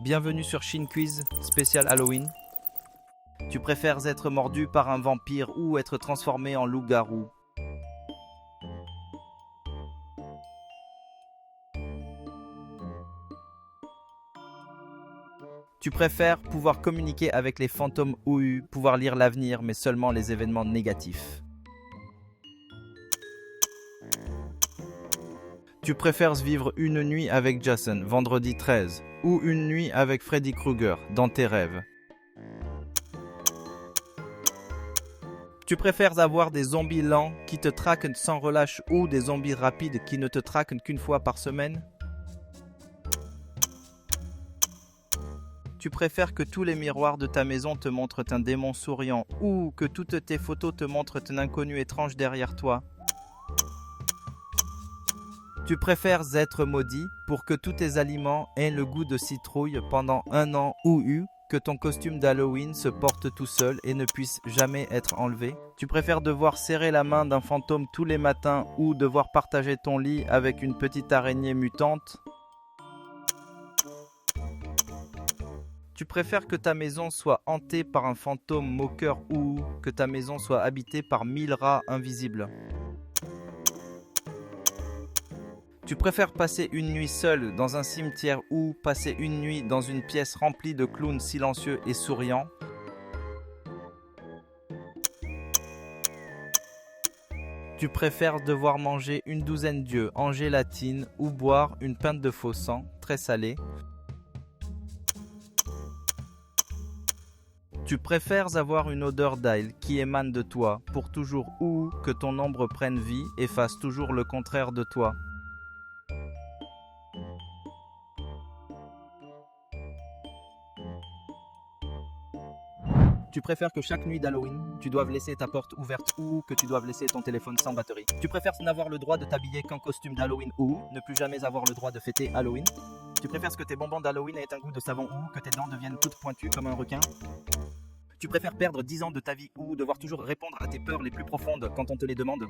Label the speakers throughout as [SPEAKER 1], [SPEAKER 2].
[SPEAKER 1] Bienvenue sur Shin Quiz spécial Halloween. Tu préfères être mordu par un vampire ou être transformé en loup-garou? Tu préfères pouvoir communiquer avec les fantômes ou pouvoir lire l'avenir mais seulement les événements négatifs? Tu préfères vivre une nuit avec Jason, vendredi 13, ou une nuit avec Freddy Krueger, dans tes rêves? Tu préfères avoir des zombies lents qui te traquent sans relâche ou des zombies rapides qui ne te traquent qu'une fois par semaine? Tu préfères que tous les miroirs de ta maison te montrent un démon souriant ou que toutes tes photos te montrent un inconnu étrange derrière toi? Tu préfères être maudit pour que tous tes aliments aient le goût de citrouille pendant 1 an ou que ton costume d'Halloween se porte tout seul et ne puisse jamais être enlevé? Tu préfères devoir serrer la main d'un fantôme tous les matins ou devoir partager ton lit avec une petite araignée mutante? Tu préfères que ta maison soit hantée par un fantôme moqueur ou que ta maison soit habitée par 1000 rats invisibles? Tu préfères passer une nuit seule dans un cimetière ou passer une nuit dans une pièce remplie de clowns silencieux et souriants? Tu préfères devoir manger une douzaine d'œufs en gélatine ou boire une pinte de faux sang très salée? Tu préfères avoir une odeur d'ail qui émane de toi pour toujours ou que ton ombre prenne vie et fasse toujours le contraire de toi? Tu préfères que chaque nuit d'Halloween, tu doives laisser ta porte ouverte ou que tu doives laisser ton téléphone sans batterie? Tu préfères n'avoir le droit de t'habiller qu'en costume d'Halloween ou ne plus jamais avoir le droit de fêter Halloween? Tu préfères que tes bonbons d'Halloween aient un goût de savon ou que tes dents deviennent toutes pointues comme un requin? Tu préfères perdre 10 ans de ta vie ou devoir toujours répondre à tes peurs les plus profondes quand on te les demande?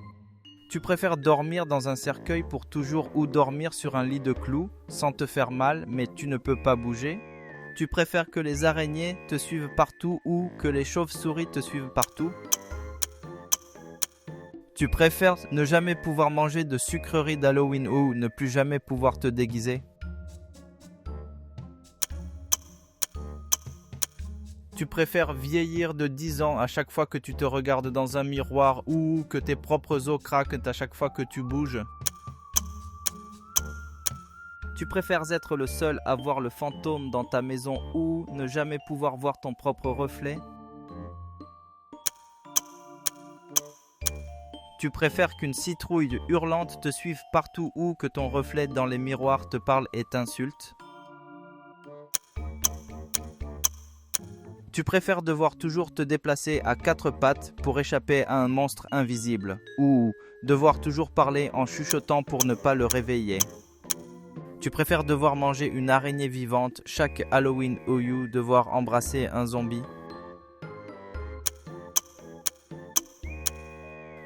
[SPEAKER 1] Tu préfères dormir dans un cercueil pour toujours ou dormir sur un lit de clous sans te faire mal mais tu ne peux pas bouger? Tu préfères que les araignées te suivent partout ou que les chauves-souris te suivent partout? Tu préfères ne jamais pouvoir manger de sucreries d'Halloween ou ne plus jamais pouvoir te déguiser? Tu préfères vieillir de 10 ans à chaque fois que tu te regardes dans un miroir ou que tes propres os craquent à chaque fois que tu bouges? Tu préfères être le seul à voir le fantôme dans ta maison ou ne jamais pouvoir voir ton propre reflet? Tu préfères qu'une citrouille hurlante te suive partout ou que ton reflet dans les miroirs te parle et t'insulte? Tu préfères devoir toujours te déplacer à 4 pattes pour échapper à un monstre invisible ou devoir toujours parler en chuchotant pour ne pas le réveiller? Tu préfères devoir manger une araignée vivante chaque Halloween ou devoir embrasser un zombie?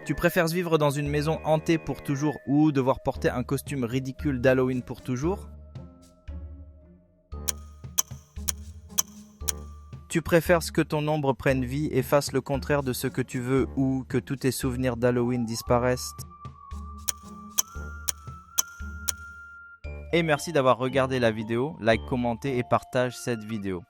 [SPEAKER 1] Tu préfères vivre dans une maison hantée pour toujours ou devoir porter un costume ridicule d'Halloween pour toujours? Tu préfères que ton ombre prenne vie et fasse le contraire de ce que tu veux ou que tous tes souvenirs d'Halloween disparaissent? Et merci d'avoir regardé la vidéo, like, commentez et partage cette vidéo.